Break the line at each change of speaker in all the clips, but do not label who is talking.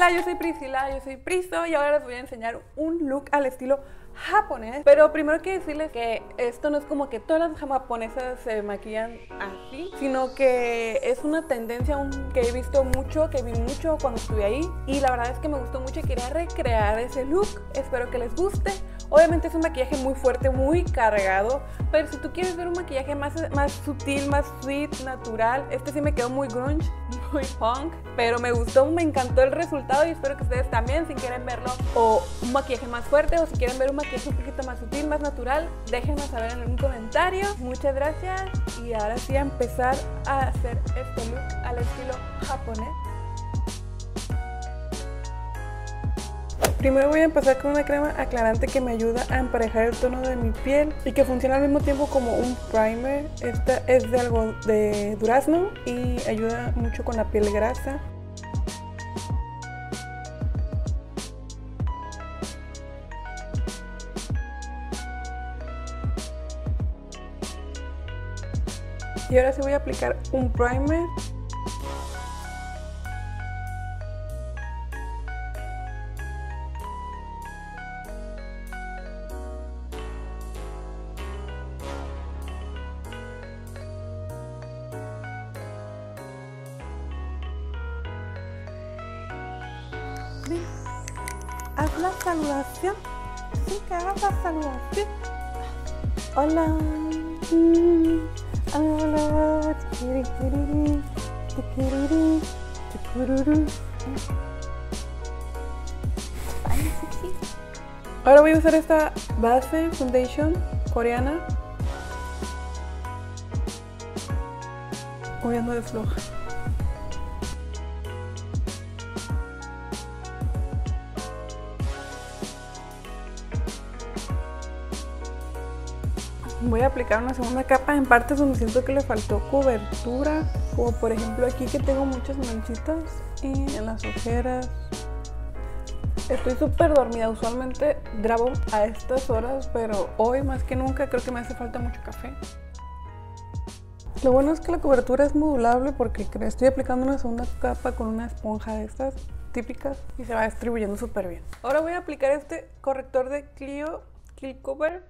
Hola, yo soy Priscila, yo soy Priso y ahora les voy a enseñar un look al estilo japonés. Pero primero quiero decirles que esto no es como que todas las japonesas se maquillan así, sino que es una tendencia que he visto mucho, que vi mucho cuando estuve ahí, y la verdad es que me gustó mucho y quería recrear ese look. Espero que les guste. Obviamente es un maquillaje muy fuerte, muy cargado, pero si tú quieres ver un maquillaje más sutil, más sweet, natural, este sí me quedó muy grunge, muy punk, pero me gustó, me encantó el resultado y espero que ustedes también, si quieren verlo, o un maquillaje más fuerte, o si quieren ver un maquillaje un poquito más sutil, más natural, déjenme saber en un comentario. Muchas gracias y ahora sí a empezar a hacer este look al estilo japonés. Primero voy a empezar con una crema aclarante que me ayuda a emparejar el tono de mi piel y que funciona al mismo tiempo como un primer. Esta es de durazno y ayuda mucho con la piel grasa. Y ahora sí voy a aplicar un primer. Haz la saludación. Sí, que hagas la saludación. Hola. Hola. Ahora voy a usar esta base foundation coreana. Hoy ando de floja. Voy a aplicar una segunda capa en partes donde siento que le faltó cobertura, como por ejemplo aquí que tengo muchas manchitas y en las ojeras. Estoy súper dormida, usualmente grabo a estas horas, pero hoy más que nunca creo que me hace falta mucho café. Lo bueno es que la cobertura es modulable porque estoy aplicando una segunda capa con una esponja de estas típicas y se va distribuyendo súper bien. Ahora voy a aplicar este corrector de Clio Kill Cover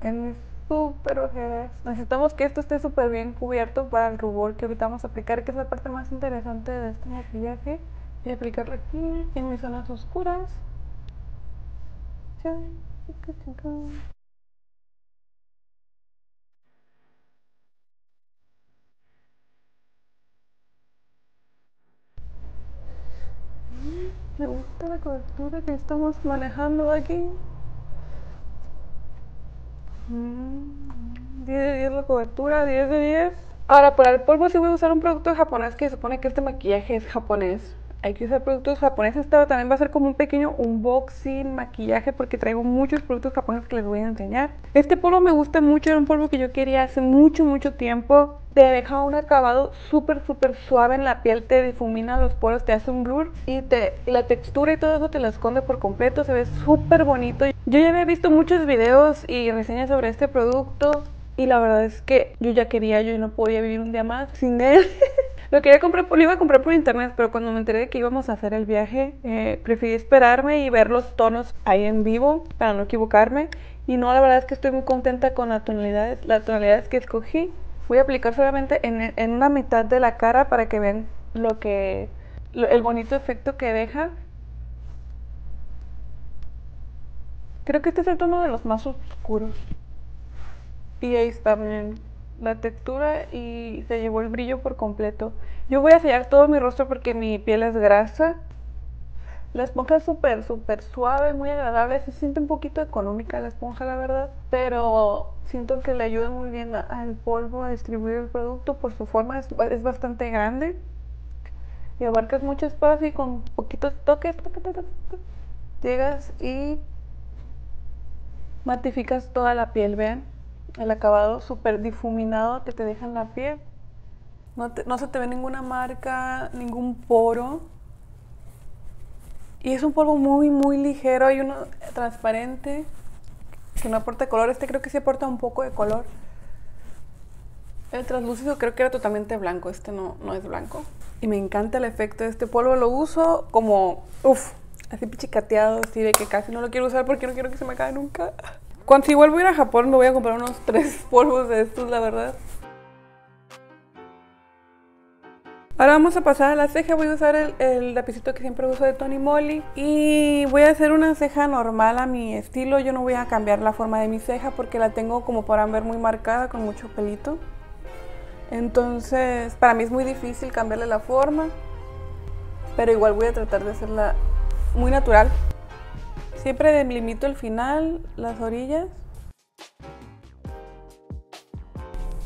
en mis súper ojeras. Necesitamos que esto esté súper bien cubierto para el rubor que ahorita vamos a aplicar, que es la parte más interesante de este maquillaje. Voy a aplicarlo aquí en mis zonas oscuras. Me gusta la cobertura que estamos manejando aquí. 10 de 10 la cobertura, 10 de 10. Ahora, para el polvo sí voy a usar un producto japonés que se supone que este maquillaje es japonés. Hay que usar productos japoneses. Esta también va a ser como un pequeño unboxing, maquillaje, porque traigo muchos productos japoneses que les voy a enseñar. Este polvo me gusta mucho, era un polvo que yo quería hace mucho tiempo. Te deja un acabado súper suave en la piel, te difumina los poros, te hace un blur y la textura y todo eso te lo esconde por completo, se ve súper bonito. Yo ya había visto muchos videos y reseñas sobre este producto y la verdad es que yo no podía vivir un día más sin él. Lo iba a comprar por internet, pero cuando me enteré de que íbamos a hacer el viaje, preferí esperarme y ver los tonos ahí en vivo para no equivocarme. Y no, la verdad es que estoy muy contenta con las tonalidades que escogí. Voy a aplicar solamente en una mitad de la cara para que vean el bonito efecto que deja. Creo que este es el tono de los más oscuros. Y ahí está bien la textura y se llevó el brillo por completo. Yo voy a sellar todo mi rostro porque mi piel es grasa. La esponja es súper suave, muy agradable. Se siente un poquito económica la esponja, la verdad, pero siento que le ayuda muy bien al polvo a distribuir el producto. Por su forma es bastante grande y abarcas mucho espacio y con poquitos toques llegas y matificas toda la piel. Vean el acabado súper difuminado que te deja en la piel. No se te ve ninguna marca, ningún poro. Y es un polvo muy ligero. Hay uno transparente que no aporta color. Este creo que sí aporta un poco de color. El translúcido creo que era totalmente blanco. Este no es blanco. y me encanta el efecto de este polvo. Lo uso como, así pichicateado, así de que casi no lo quiero usar porque no quiero que se me acabe nunca. Si vuelvo a ir a Japón me voy a comprar unos 3 polvos de estos, la verdad. Ahora vamos a pasar a la ceja. Voy a usar el lapicito que siempre uso de Tony Moly y voy a hacer una ceja normal a mi estilo. Yo no voy a cambiar la forma de mi ceja porque la tengo, como podrán ver, muy marcada con mucho pelito. Entonces para mí es muy difícil cambiarle la forma, pero igual voy a tratar de hacerla muy natural. Siempre delimito el final, las orillas.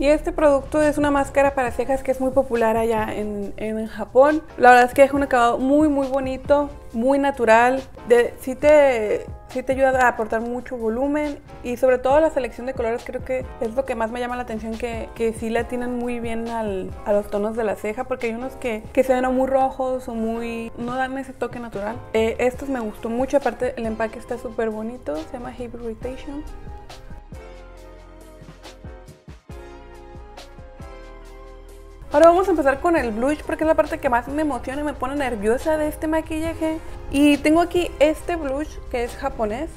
Y este producto es una máscara para cejas que es muy popular allá en Japón. La verdad es que es un acabado muy bonito, muy natural. Sí te ayuda a aportar mucho volumen y sobre todo la selección de colores creo que es lo que más me llama la atención, que sí le atinan muy bien a los tonos de la ceja, porque hay unos que se ven muy rojos o no dan ese toque natural. Estos me gustó mucho, aparte el empaque está súper bonito, se llama Hip Rotation. Ahora vamos a empezar con el blush porque es la parte que más me emociona y me pone nerviosa de este maquillaje. Y tengo aquí este blush que es japonés.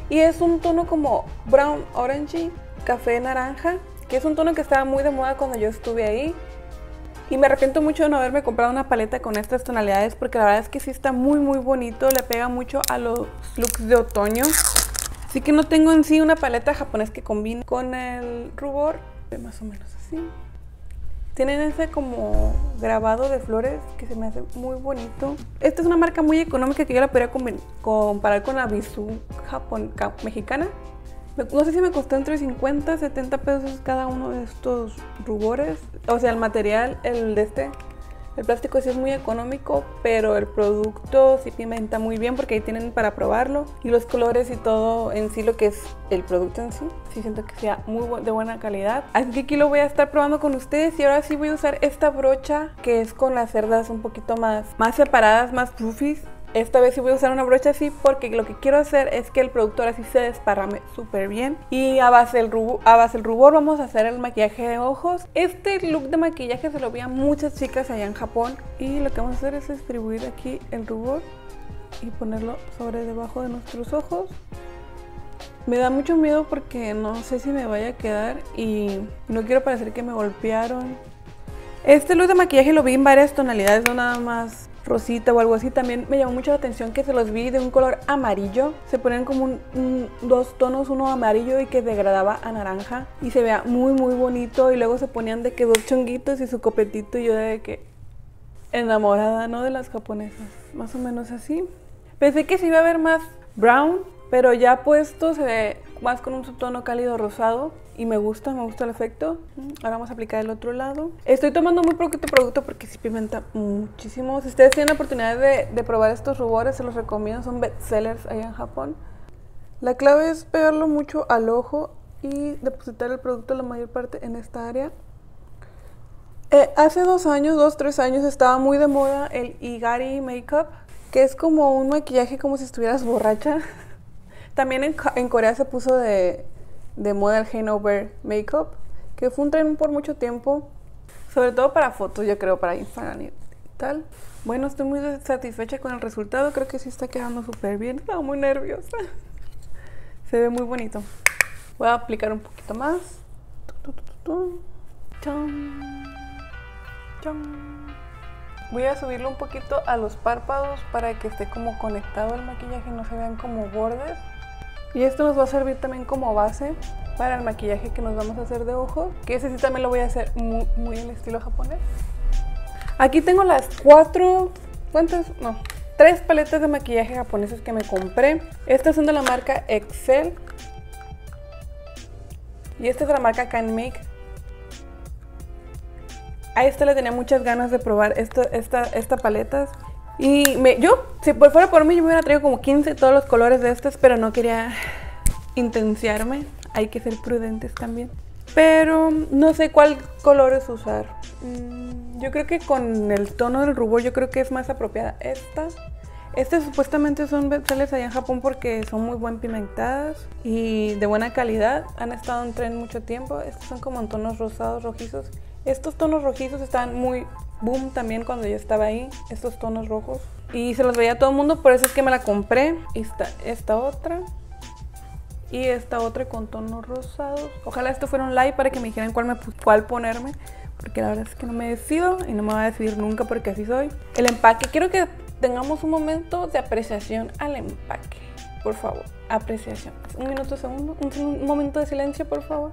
Y es un tono como brown orangey, café naranja, que es un tono que estaba muy de moda cuando yo estuve ahí. Y me arrepiento mucho de no haberme comprado una paleta con estas tonalidades porque la verdad es que sí está muy bonito, le pega mucho a los looks de otoño. Así que no tengo en sí una paleta japonés que combine con el rubor, más o menos así. Tienen ese como grabado de flores que se me hace muy bonito. Esta es una marca muy económica que yo la podría comparar con la Bisú mexicana. No sé si me costó entre 50 y 70 pesos cada uno de estos rubores. O sea, el material, el plástico sí es muy económico, pero el producto sí pimenta muy bien porque ahí tienen para probarlo. Y los colores y todo en sí, lo que es el producto en sí, sí siento que sea de buena calidad. Así que aquí lo voy a estar probando con ustedes y ahora sí voy a usar esta brocha que es con las cerdas un poquito más separadas, más puffies. Esta vez sí voy a usar una brocha así porque lo que quiero hacer es que el producto ahora sí se desparrame súper bien. Y a base del rubor vamos a hacer el maquillaje de ojos. Este look de maquillaje se lo vi a muchas chicas allá en Japón. Y lo que vamos a hacer es distribuir aquí el rubor y ponerlo debajo de nuestros ojos. Me da mucho miedo porque no sé si me vaya a quedar y no quiero parecer que me golpearon. Este look de maquillaje lo vi en varias tonalidades, no nada más rosita o algo así. También me llamó mucho la atención que se los vi de un color amarillo. Se ponían como dos tonos, uno amarillo y que degradaba a naranja. Y se vea muy bonito. Y luego se ponían de que 2 chonguitos y su copetito. Y yo de que enamorada, ¿no? De las japonesas. Más o menos así. Pensé que se iba a ver más brown, pero ya puesto se ve más con un subtono cálido rosado. Y me gusta el efecto. Ahora vamos a aplicar el otro lado. Estoy tomando muy poquito producto porque sí pigmenta muchísimo. Si ustedes tienen la oportunidad de probar estos rubores, se los recomiendo. Son bestsellers allá en Japón. La clave es pegarlo mucho al ojo y depositar el producto la mayor parte en esta área. Hace 2 años, 3 años, estaba muy de moda el Igari Makeup, que es como un maquillaje como si estuvieras borracha. También en Corea se puso de moda el Hangover Makeup, que fue un tren por mucho tiempo, sobre todo para fotos, yo creo, para Instagram y tal. Bueno, estoy muy satisfecha con el resultado, creo que sí está quedando súper bien. Estaba muy nerviosa. Se ve muy bonito. Voy a aplicar un poquito más. Voy a subirlo un poquito a los párpados para que esté como conectado el maquillaje y no se vean como bordes. Y esto nos va a servir también como base para el maquillaje que nos vamos a hacer de ojos, que ese sí también lo voy a hacer muy en estilo japonés. Aquí tengo las 3 paletas de maquillaje japoneses que me compré. Estas son de la marca Excel y esta es de la marca Can Make. A esta le tenía muchas ganas de probar esta paleta. Y yo, si fuera por mí, yo me hubiera traído como 15 todos los colores de estas, pero no quería intenciarme. Hay que ser prudentes también. Pero no sé cuál colores usar. Yo creo que con el tono del rubor, yo creo que es más apropiada esta. Estas supuestamente son bestsellers allá en Japón porque son muy buen pigmentadas y de buena calidad. Han estado en tren mucho tiempo. Estos son como en tonos rosados, rojizos. Estos tonos rojizos estaban muy boom también cuando yo estaba ahí, estos tonos rojos. Y se los veía a todo el mundo, por eso es que me la compré. Y está esta otra. Y esta otra con tonos rosados. Ojalá esto fuera un live para que me dijeran cuál ponerme. Porque la verdad es que no me decido y no me voy a decidir nunca porque así soy. El empaque, quiero que tengamos un momento de apreciación al empaque. Por favor, apreciación. Un minuto, segundo, un momento de silencio, por favor.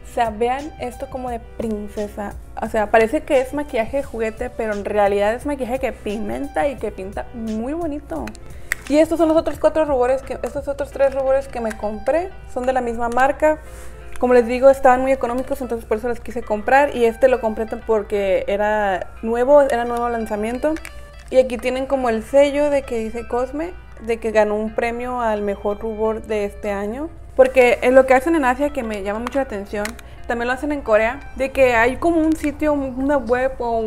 O sea, vean esto como de princesa. O sea, parece que es maquillaje de juguete, pero en realidad es maquillaje que pigmenta y que pinta muy bonito. Y estos son los otros estos otros 3 rubores que me compré. Son de la misma marca. Como les digo, estaban muy económicos, entonces por eso los quise comprar. Y este lo compré porque era nuevo lanzamiento. Y aquí tienen como el sello de que dice Cosme, de que ganó un premio al mejor rubor de este año. Porque es lo que hacen en Asia que me llama mucho la atención. También lo hacen en Corea, de que hay como un sitio, una web o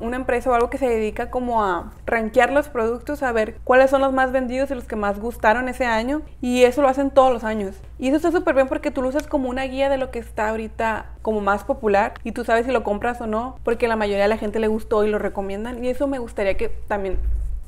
una empresa o algo que se dedica como a rankear los productos, a ver cuáles son los más vendidos y los que más gustaron ese año. Y eso lo hacen todos los años. Y eso está súper bien porque tú lo usas como una guía de lo que está ahorita como más popular y tú sabes si lo compras o no, porque la mayoría de la gente le gustó y lo recomiendan. Y eso me gustaría que también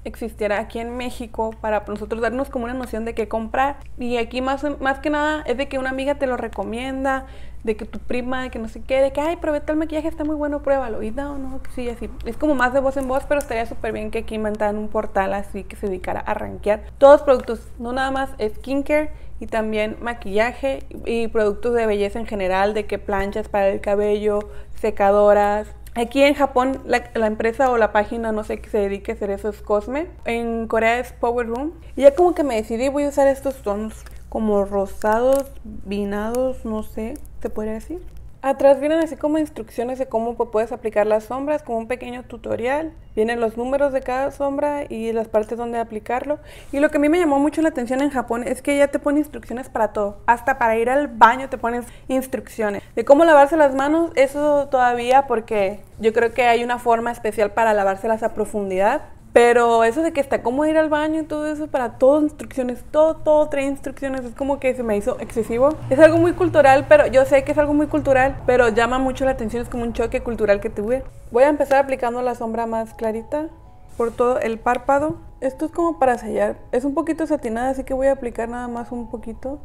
existiera aquí en México para nosotros darnos como una noción de qué comprar. Y aquí más que nada es de que una amiga te lo recomienda, de que tu prima, de que no sé qué, de que ay, probé tal maquillaje, está muy bueno, pruébalo. Y no, sí, así. Es como más de voz en voz, pero estaría súper bien que aquí inventaran un portal así que se dedicara a rankear todos los productos, no nada más skincare, y también maquillaje y productos de belleza en general, de que planchas para el cabello, secadoras. Aquí en Japón la empresa o la página, no sé qué se dedique a hacer eso, es Cosme. En Corea es Power Room. Y ya como que me decidí, voy a usar estos tonos como rosados, vinados, no sé, ¿te podría decir? Atrás vienen así como instrucciones de cómo puedes aplicar las sombras, como un pequeño tutorial. Vienen los números de cada sombra y las partes donde aplicarlo. Y lo que a mí me llamó mucho la atención en Japón es que ya te pone instrucciones para todo. Hasta para ir al baño te pones instrucciones. De cómo lavarse las manos, eso todavía, porque yo creo que hay una forma especial para lavárselas a profundidad. Pero eso de que está cómo ir al baño y todo eso, para todo instrucciones, todo trae instrucciones, es como que se me hizo excesivo. Es algo muy cultural, pero yo sé que es algo muy cultural, pero llama mucho la atención, es como un choque cultural que tuve. Voy a empezar aplicando la sombra más clarita por todo el párpado. Esto es como para sellar, es un poquito satinada, así que voy a aplicar nada más un poquito.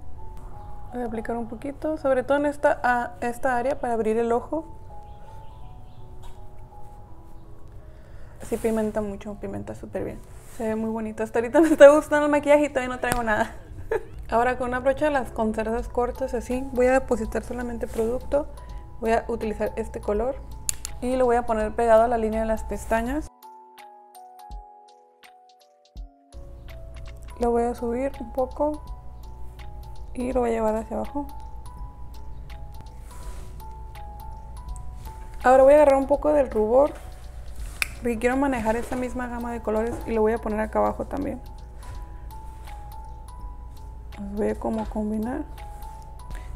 Voy a aplicar un poquito, sobre todo en esta área para abrir el ojo. Sí, pigmenta mucho, pigmenta súper bien. Se ve muy bonito. Hasta ahorita me está gustando el maquillaje y todavía no traigo nada. Ahora con una brocha, con cerdas cortas así, voy a depositar solamente producto. Voy a utilizar este color y lo voy a poner pegado a la línea de las pestañas. Lo voy a subir un poco y lo voy a llevar hacia abajo. Ahora voy a agarrar un poco del rubor, porque quiero manejar esta misma gama de colores y lo voy a poner acá abajo también. Los voy a como combinar.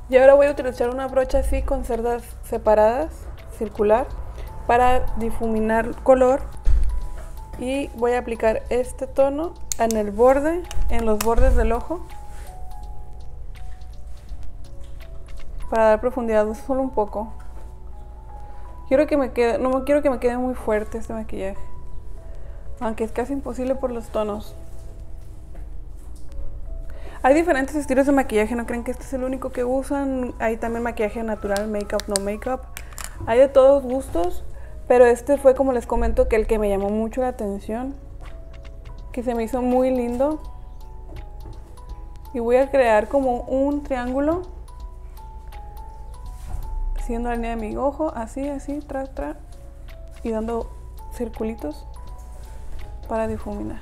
Y ahora voy a utilizar una brocha así con cerdas separadas, circular, para difuminar color. Y voy a aplicar este tono en el borde, en los bordes del ojo, para dar profundidad, solo un poco. Quiero que me quede, no quiero que me quede muy fuerte este maquillaje, aunque es casi imposible por los tonos. Hay diferentes estilos de maquillaje, no creen que este es el único que usan. Hay también maquillaje natural, make-up, no make-up. Hay de todos gustos, pero este fue, como les comento, que el que me llamó mucho la atención, que se me hizo muy lindo. Y voy a crear como un triángulo, siguiendo la línea de mi ojo, así, tras, y dando circulitos para difuminar.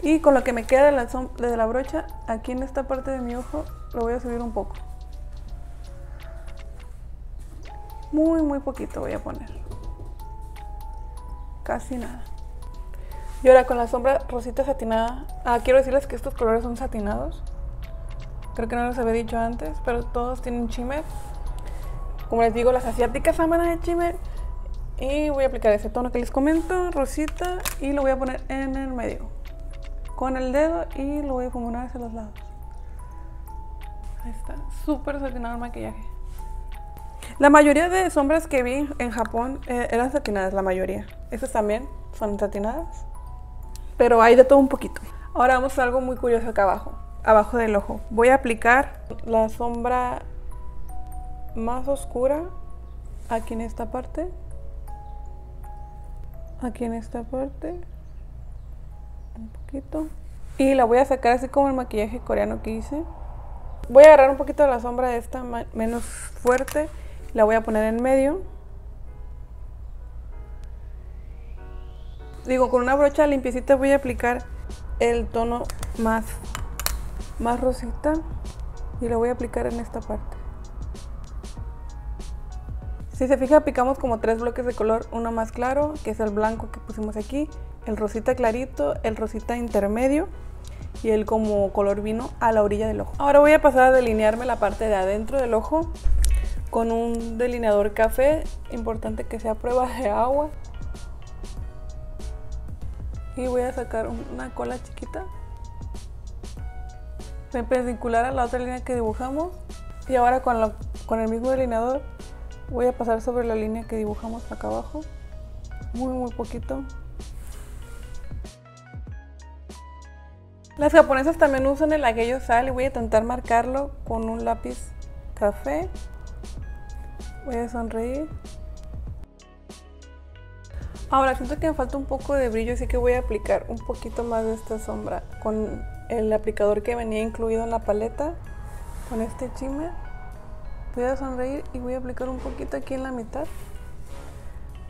Y con lo que me queda de la brocha, aquí en esta parte de mi ojo, lo voy a subir un poco. Muy poquito voy a poner. Casi nada. Y ahora con la sombra rosita satinada. Quiero decirles que estos colores son satinados. Creo que no les había dicho antes, pero todos tienen shimmer. Como les digo, las asiáticas aman de shimmer. Y voy a aplicar ese tono que les comento, rosita, y lo voy a poner en el medio con el dedo y lo voy a difuminar hacia los lados. Ahí está, súper satinado el maquillaje. La mayoría de sombras que vi en Japón eran satinadas, la mayoría. Estas también son satinadas, pero hay de todo un poquito. Ahora vamos a algo muy curioso acá abajo, abajo del ojo. Voy a aplicar la sombra más oscura aquí en esta parte. Aquí en esta parte. Un poquito. Y la voy a sacar así como el maquillaje coreano que hice. Voy a agarrar un poquito de la sombra de esta menos fuerte. La voy a poner en medio. Digo, con una brocha limpiecita voy a aplicar el tono más rosita. Y lo voy a aplicar en esta parte. Si se fija, aplicamos como 3 bloques de color. Uno más claro, que es el blanco que pusimos aquí. El rosita clarito, el rosita intermedio. Y el como color vino a la orilla del ojo. Ahora voy a pasar a delinearme la parte de adentro del ojo con un delineador café. Importante que sea a prueba de agua. Y voy a sacar una cola chiquita perpendicular a la otra línea que dibujamos. Y ahora con el mismo delineador voy a pasar sobre la línea que dibujamos acá abajo. Muy poquito. Las japonesas también usan el agueyo sal y voy a intentar marcarlo con un lápiz café. Voy a sonreír. Ahora siento que me falta un poco de brillo, así que voy a aplicar un poquito más de esta sombra con el aplicador que venía incluido en la paleta, con este shimmer. Voy a sonreír y voy a aplicar un poquito aquí en la mitad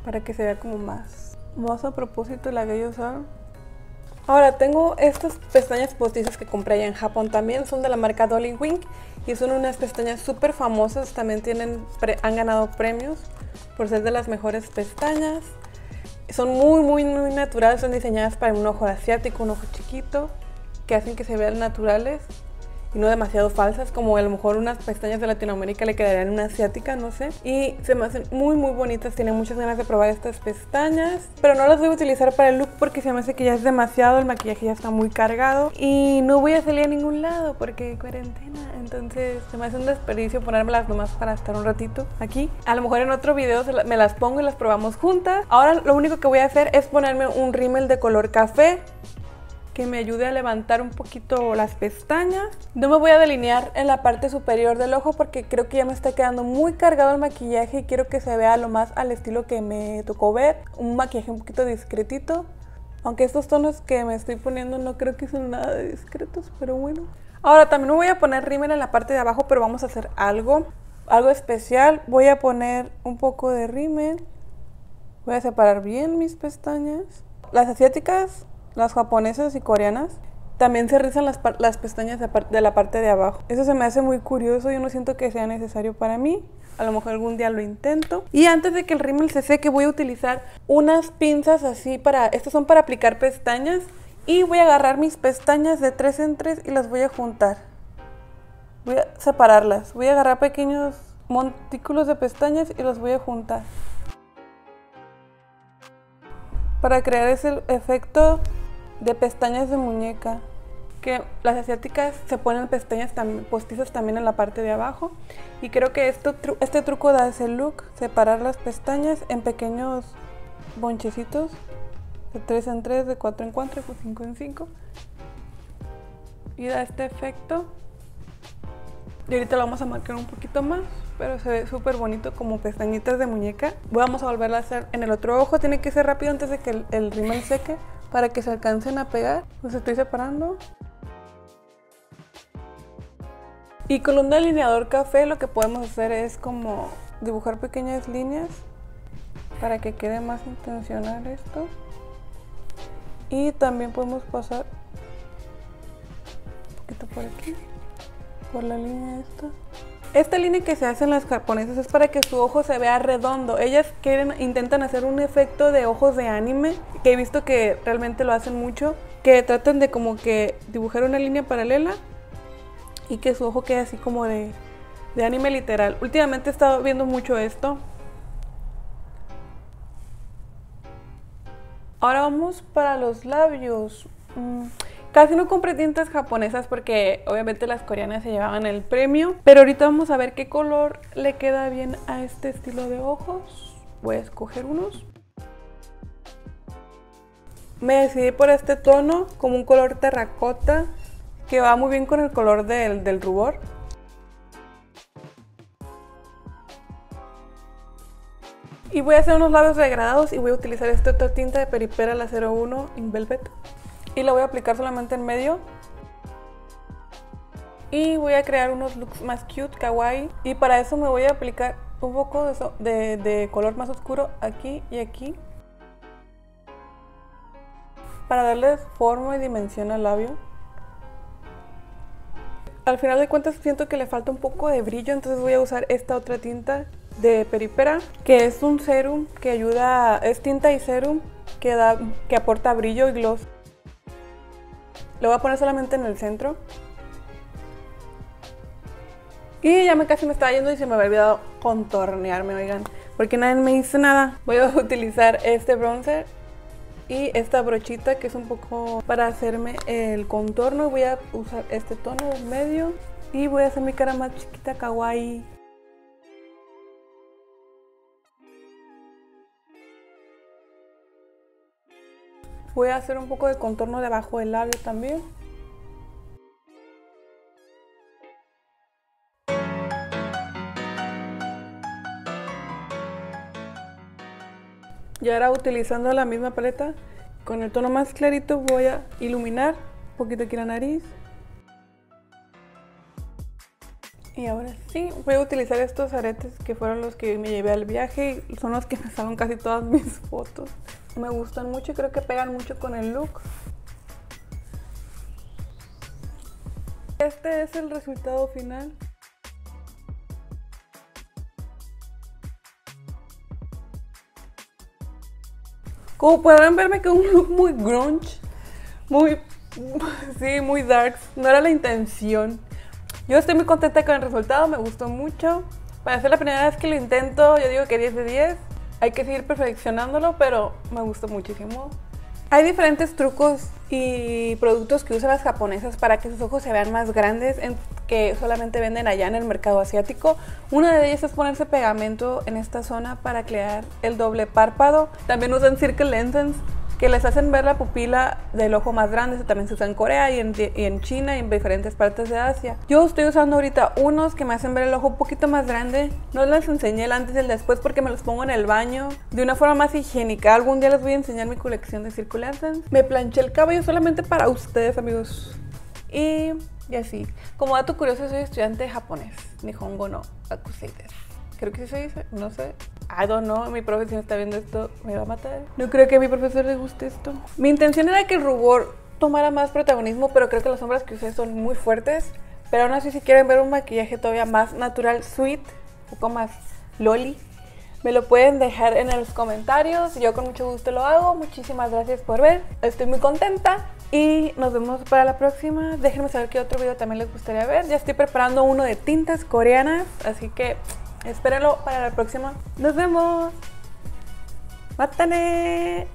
para que se vea como más a propósito el agueyo sal. Ahora tengo estas pestañas postizas que compré allá en Japón, también son de la marca Dolly Wink y son unas pestañas súper famosas, también han ganado premios por ser de las mejores pestañas. Son muy naturales, son diseñadas para un ojo asiático, un ojo chiquito, que hacen que se vean naturales y no demasiado falsas, como a lo mejor unas pestañas de Latinoamérica le quedarían a una asiática, no sé. Y se me hacen muy bonitas, tenía muchas ganas de probar estas pestañas, pero no las voy a utilizar para el look porque se me hace que ya es demasiado, el maquillaje ya está muy cargado y no voy a salir a ningún lado porque cuarentena, entonces se me hace un desperdicio ponérmelas nomás para estar un ratito aquí. A lo mejor en otro video me las pongo y las probamos juntas. Ahora lo único que voy a hacer es ponerme un rímel de color café que me ayude a levantar un poquito las pestañas. No me voy a delinear en la parte superior del ojo porque creo que ya me está quedando muy cargado el maquillaje y quiero que se vea lo más al estilo que me tocó ver. Un maquillaje un poquito discretito, aunque estos tonos que me estoy poniendo no creo que son nada de discretos, pero bueno. Ahora también me voy a poner rímel en la parte de abajo, pero vamos a hacer algo especial. Voy a poner un poco de rímel. Voy a separar bien mis pestañas. Las asiáticas, las japonesas y coreanas también se rizan las pestañas de la parte de abajo. Eso se me hace muy curioso, yo no siento que sea necesario para mí. A lo mejor algún día lo intento. Y antes de que el rímel se seque voy a utilizar unas pinzas así estas son para aplicar pestañas. Y voy a agarrar mis pestañas de 3 en 3 y las voy a juntar. Voy a separarlas. Voy a agarrar pequeños montículos de pestañas y los voy a juntar para crear ese efecto de pestañas de muñeca, que las asiáticas se ponen pestañas postizas también en la parte de abajo, y creo que este truco da ese look, separar las pestañas en pequeños bonchecitos de 3 en 3, de 4 en 4, de 5 en 5, y da este efecto. Y ahorita lo vamos a marcar un poquito más, pero se ve súper bonito como pestañitas de muñeca. Vamos a volverla a hacer en el otro ojo. Tiene que ser rápido antes de que el rímel seque para que se alcancen a pegar. Los estoy separando. Y con un delineador café lo que podemos hacer es como dibujar pequeñas líneas para que quede más intencional esto. Y también podemos pasar un poquito por aquí, por la línea esta. Esta línea que se hace en las japonesas es para que su ojo se vea redondo. Ellas intentan hacer un efecto de ojos de anime, que he visto que realmente lo hacen mucho, que tratan de como que dibujar una línea paralela y que su ojo quede así como de anime literal. Últimamente he estado viendo mucho esto. Ahora vamos para los labios. Casi no compré tintas japonesas porque obviamente las coreanas se llevaban el premio. Pero ahorita vamos a ver qué color le queda bien a este estilo de ojos. Voy a escoger unos. Me decidí por este tono, como un color terracota, que va muy bien con el color del rubor. Y voy a hacer unos labios degradados y voy a utilizar esta otra tinta de Peripera, la 01 in Velvet. Y la voy a aplicar solamente en medio. Y voy a crear unos looks más cute, kawaii. Y para eso me voy a aplicar un poco de color más oscuro aquí y aquí, para darles forma y dimensión al labio. Al final de cuentas siento que le falta un poco de brillo, entonces voy a usar esta otra tinta de Peripera, que es un serum que ayuda, es tinta y serum que aporta brillo y gloss. Lo voy a poner solamente en el centro. Y ya casi me estaba yendo y se me había olvidado contornearme, oigan, porque nadie me dice nada. Voy a utilizar este bronzer y esta brochita que es un poco para hacerme el contorno. Voy a usar este tono del medio y voy a hacer mi cara más chiquita, kawaii. Voy a hacer un poco de contorno debajo del labio también. Y ahora, utilizando la misma paleta, con el tono más clarito voy a iluminar un poquito aquí la nariz. Y ahora sí, voy a utilizar estos aretes que fueron los que me llevé al viaje y son los que me salen casi todas mis fotos. Me gustan mucho y creo que pegan mucho con el look. Este es el resultado final. Como podrán ver, me quedó un look muy grunge, sí, muy dark. No era la intención. Yo estoy muy contenta con el resultado, me gustó mucho. Para ser la primera vez que lo intento, yo digo que 10 de 10. Hay que seguir perfeccionándolo, pero me gustó muchísimo. Hay diferentes trucos y productos que usan las japonesas para que sus ojos se vean más grandes, que solamente venden allá en el mercado asiático. Una de ellas es ponerse pegamento en esta zona para crear el doble párpado. También usan circle lenses, que les hacen ver la pupila del ojo más grande. Eso también se usa en Corea y en China y en diferentes partes de Asia. Yo estoy usando ahorita unos que me hacen ver el ojo un poquito más grande. No les enseñé el antes y el después porque me los pongo en el baño de una forma más higiénica. Algún día les voy a enseñar mi colección de circle lenses. Me planché el cabello solamente para ustedes, amigos. Y así. Como dato curioso, soy estudiante de japonés. Nihongo no Akusei desu. Creo que sí se dice, no sé. I don't know, mi profesor está viendo esto, me va a matar. No creo que a mi profesor le guste esto. Mi intención era que el rubor tomara más protagonismo, pero creo que las sombras que usé son muy fuertes. Pero aún así, si quieren ver un maquillaje todavía más natural, sweet, un poco más loli, me lo pueden dejar en los comentarios. Yo con mucho gusto lo hago. Muchísimas gracias por ver. Estoy muy contenta. Y nos vemos para la próxima. Déjenme saber qué otro video también les gustaría ver. Ya estoy preparando uno de tintas coreanas, así que espérenlo para la próxima. ¡Nos vemos! ¡Mátane!